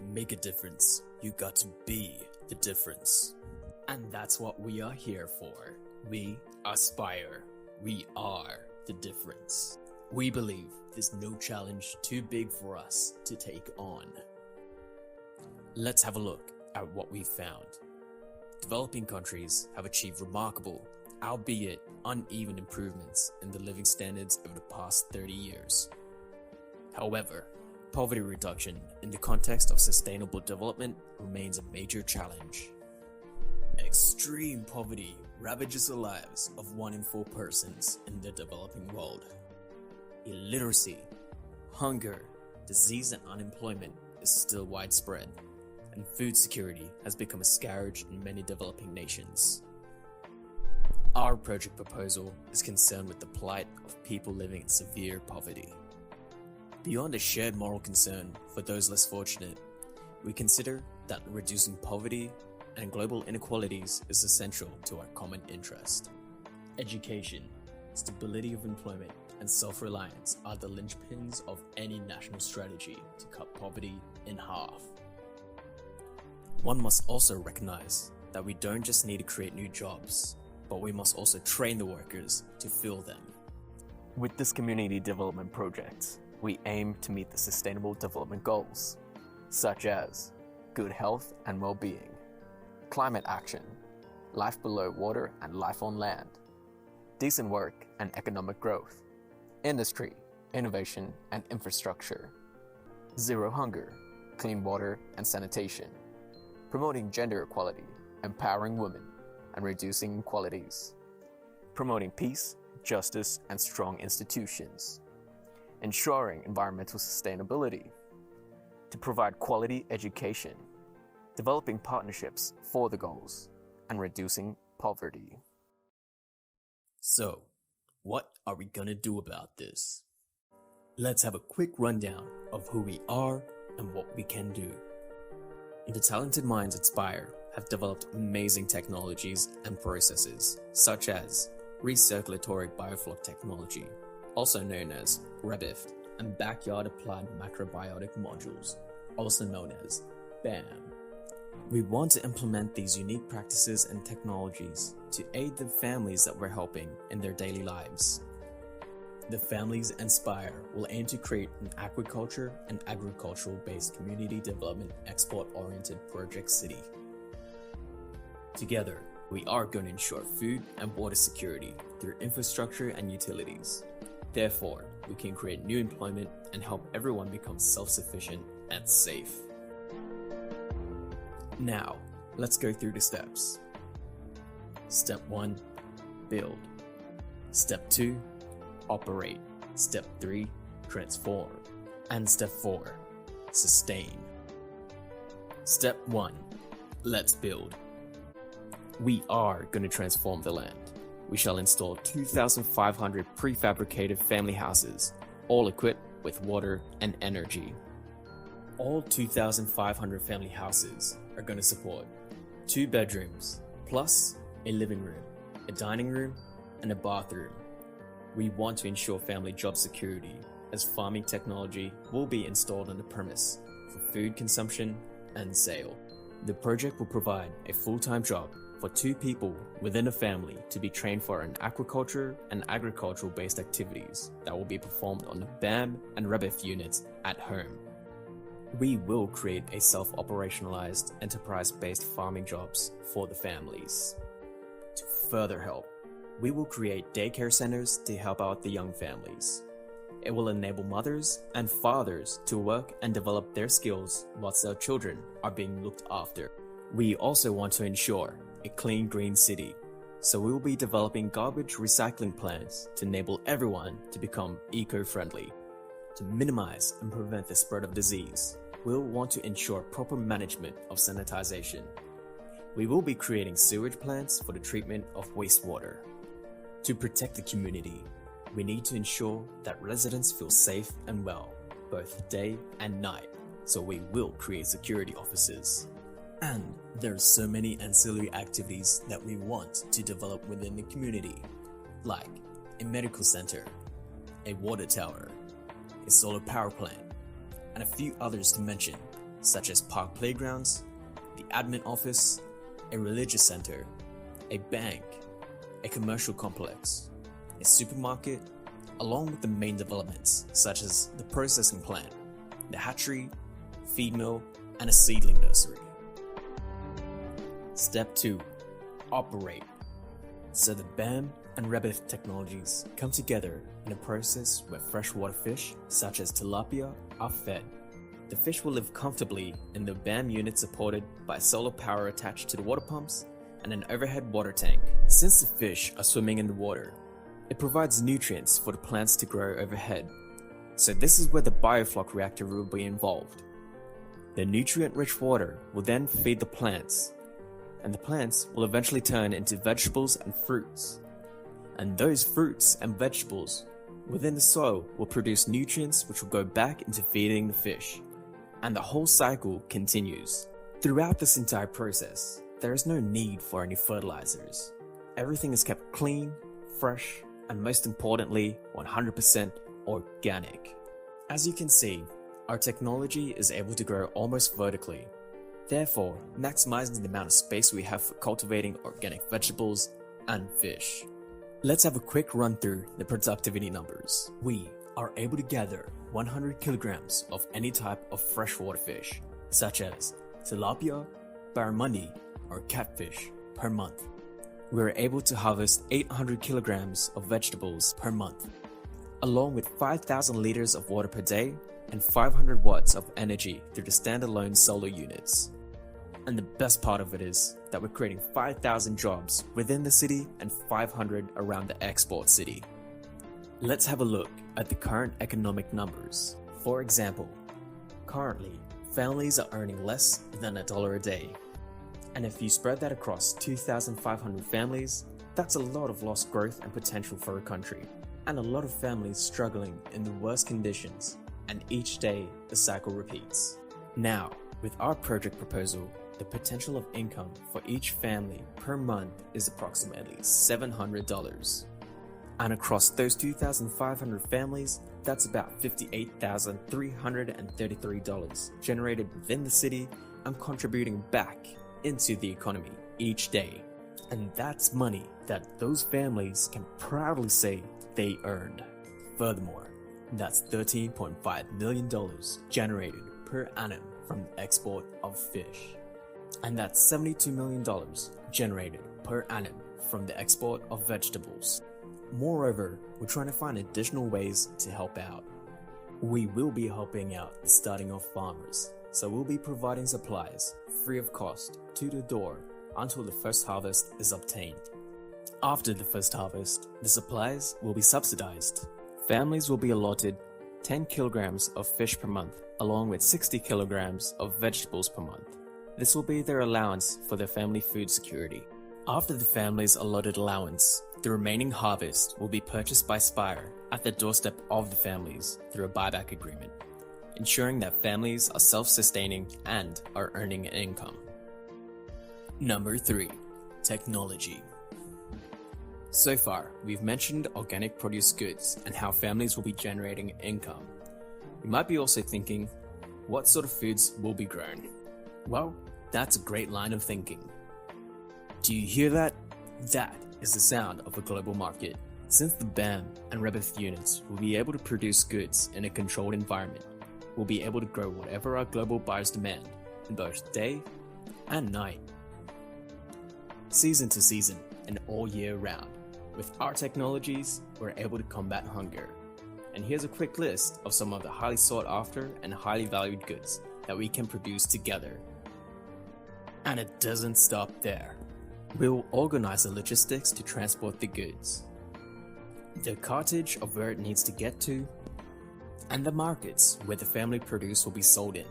To make a difference, you got to be the difference. And that's what we are here for. We are Spire. We are the difference. We believe there's no challenge too big for us to take on. Let's have a look at what we've found. Developing countries have achieved remarkable, albeit uneven improvements in the living standards over the past 30 years. However, poverty reduction in the context of sustainable development remains a major challenge. Extreme poverty ravages the lives of 1 in 4 persons in the developing world. Illiteracy, hunger, disease and unemployment is still widespread, and food security has become a scourge in many developing nations. Our project proposal is concerned with the plight of people living in severe poverty. Beyond a shared moral concern for those less fortunate, we consider that reducing poverty and global inequalities is essential to our common interest. Education, stability of employment, and self-reliance are the linchpins of any national strategy to cut poverty in half. One must also recognize that we don't just need to create new jobs, but we must also train the workers to fill them. With this community development project, we aim to meet the Sustainable Development Goals, such as good health and well-being, climate action, life below water and life on land, decent work and economic growth, industry, innovation and infrastructure, zero hunger, clean water and sanitation, promoting gender equality, empowering women, and reducing inequalities, promoting peace, justice, and strong institutions, ensuring environmental sustainability, to provide quality education, developing partnerships for the goals, and reducing poverty. So, what are we gonna do about this? Let's have a quick rundown of who we are and what we can do. The talented minds at Spire have developed amazing technologies and processes, such as recirculatory biofloc technology, also known as REBIFT, and backyard applied macrobiotic modules, also known as BAMM. We want to implement these unique practices and technologies to aid the families that we're helping in their daily lives. The families and Spire will aim to create an aquaculture and agricultural-based community development export-oriented project city. Together, we are going to ensure food and water security through infrastructure and utilities. Therefore, we can create new employment and help everyone become self-sufficient and safe. Now, let's go through the steps. Step 1, build. Step 2, operate. Step 3, transform. And step 4, sustain. Step 1, let's build. We are going to transform the land. We shall install 2,500 prefabricated family houses, all equipped with water and energy. All 2,500 family houses are going to support 2 bedrooms, plus a living room, a dining room, and a bathroom. We want to ensure family job security, as farming technology will be installed on the premise for food consumption and sale. The project will provide a full-time job for 2 people within a family to be trained for an aquaculture and agricultural-based activities that will be performed on the BAMM and REBIFT units at home. We will create a self-operationalized, enterprise-based farming jobs for the families. To further help, we will create daycare centers to help out the young families. It will enable mothers and fathers to work and develop their skills whilst their children are being looked after. We also want to ensure a clean green city, so we will be developing garbage recycling plans to enable everyone to become eco-friendly. To minimize and prevent the spread of disease, we'll want to ensure proper management of sanitization. We will be creating sewage plants for the treatment of wastewater. To protect the community, we need to ensure that residents feel safe and well, both day and night, so we will create security officers. And there are so many ancillary activities that we want to develop within the community, like a medical center, a water tower, a solar power plant, and a few others to mention, such as park playgrounds, the admin office, a religious center, a bank, a commercial complex, a supermarket, along with the main developments such as the processing plant, the hatchery, feed mill, and a seedling nursery. Step 2. Operate. So the BAMM and REBIFT technologies come together in a process where freshwater fish, such as tilapia, are fed. The fish will live comfortably in the BAMM unit supported by solar power attached to the water pumps and an overhead water tank. Since the fish are swimming in the water, it provides nutrients for the plants to grow overhead. So this is where the biofloc reactor will be involved. The nutrient-rich water will then feed the plants, and the plants will eventually turn into vegetables and fruits. And those fruits and vegetables within the soil will produce nutrients which will go back into feeding the fish. And the whole cycle continues. Throughout this entire process, there is no need for any fertilizers. Everything is kept clean, fresh, and most importantly, 100% organic. As you can see, our technology is able to grow almost vertically, therefore maximizing the amount of space we have for cultivating organic vegetables and fish. Let's have a quick run through the productivity numbers. We are able to gather 100 kilograms of any type of freshwater fish, such as tilapia, barramundi, or catfish per month. We are able to harvest 800 kilograms of vegetables per month, along with 5,000 liters of water per day and 500 watts of energy through the standalone solar units. And the best part of it is that we're creating 5,000 jobs within the city and 500 around the export city. Let's have a look at the current economic numbers. For example, currently, families are earning less than $1 a day. And if you spread that across 2,500 families, that's a lot of lost growth and potential for a country. And a lot of families struggling in the worst conditions, and each day the cycle repeats. Now, with our project proposal, the potential of income for each family per month is approximately $700. And across those 2,500 families, that's about $58,333 generated within the city and contributing back into the economy each day. And that's money that those families can proudly say they earned. Furthermore, that's $13.5 million generated per annum from the export of fish. And that's $72 million generated per annum from the export of vegetables. Moreover, we're trying to find additional ways to help out. We will be helping out the starting off farmers, so we'll be providing supplies free of cost to the door until the first harvest is obtained. After the first harvest, the supplies will be subsidized. Families will be allotted 10 kilograms of fish per month, along with 60 kilograms of vegetables per month. This will be their allowance for their family food security. After the family's allotted allowance, the remaining harvest will be purchased by Spire at the doorstep of the families through a buyback agreement, ensuring that families are self-sustaining and are earning an income. Number 3. Technology. So far, we've mentioned organic produce goods and how families will be generating income. You might be also thinking, what sort of foods will be grown? Well, that's a great line of thinking. Do you hear that? That is the sound of a global market. Since the BAMM and REBIFT units will be able to produce goods in a controlled environment, we'll be able to grow whatever our global buyers demand in both day and night, season to season, and all year round. With our technologies, we're able to combat hunger. And here's a quick list of some of the highly sought after and highly valued goods that we can produce together. And it doesn't stop there. We'll organize the logistics to transport the goods, the cartage of where it needs to get to, and the markets where the family produce will be sold in.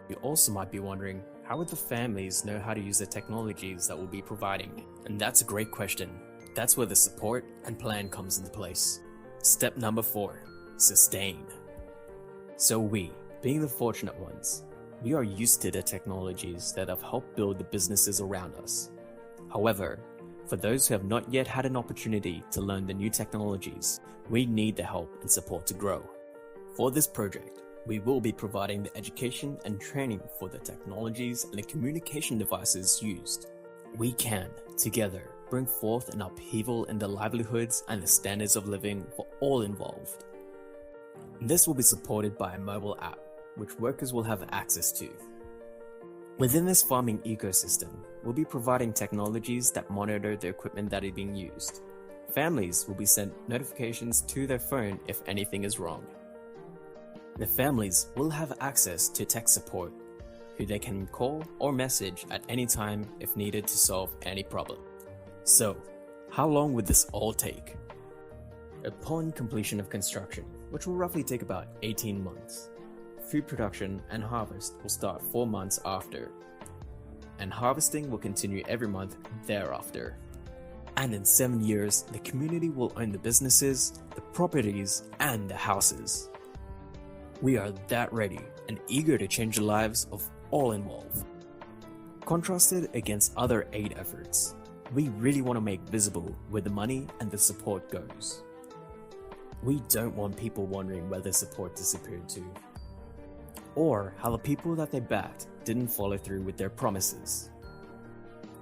You also might be wondering, how would the families know how to use the technologies that we'll be providing? And that's a great question. That's where the support and plan comes into place. Step number 4, sustain. So we, being the fortunate ones, we are used to the technologies that have helped build the businesses around us. However, for those who have not yet had an opportunity to learn the new technologies, we need the help and support to grow. For this project, We will be providing the education and training for the technologies and the communication devices used. We can, together, bring forth an upheaval in the livelihoods and the standards of living for all involved. This will be supported by a mobile app, which workers will have access to. Within this farming ecosystem, we'll be providing technologies that monitor the equipment that is being used. Families will be sent notifications to their phone if anything is wrong. The families will have access to tech support, who they can call or message at any time if needed to solve any problem. So, how long would this all take? Upon completion of construction, which will roughly take about 18 months, food production and harvest will start 4 months after, and harvesting will continue every month thereafter. And in 7 years, the community will own the businesses, the properties, and the houses. We are that ready and eager to change the lives of all involved. Contrasted against other aid efforts, we really want to make visible where the money and the support goes. We don't want people wondering where their support disappeared to, or how the people that they backed didn't follow through with their promises.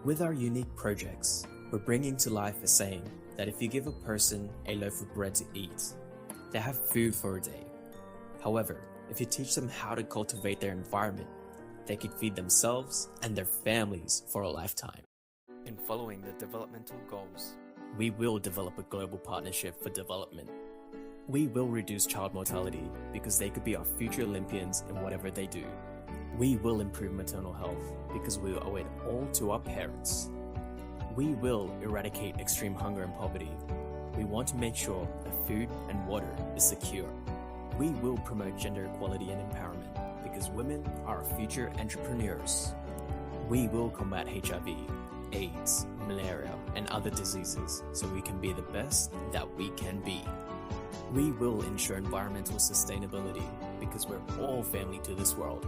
With our unique projects, we're bringing to life a saying that if you give a person a loaf of bread to eat, they have food for a day. However, if you teach them how to cultivate their environment, they could feed themselves and their families for a lifetime. In following the developmental goals, we will develop a global partnership for development. We will reduce child mortality because they could be our future Olympians in whatever they do. We will improve maternal health because we owe it all to our parents. We will eradicate extreme hunger and poverty. We want to make sure that food and water is secure. We will promote gender equality and empowerment because women are our future entrepreneurs. We will combat HIV, AIDS, malaria, and other diseases so we can be the best that we can be. We will ensure environmental sustainability because we're all family to this world.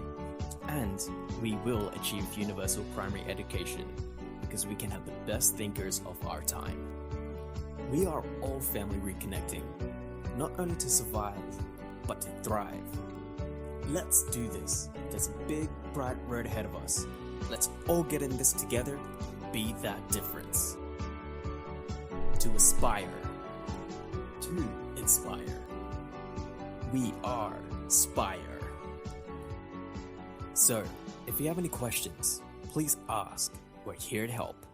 And we will achieve universal primary education because we can have the best thinkers of our time. We are all family reconnecting, not only to survive, but to thrive. Let's do this. There's a big, bright road ahead of us. Let's all get in this together, be that difference. To aspire, to inspire. We are Spire. So, if you have any questions, please ask. We're here to help.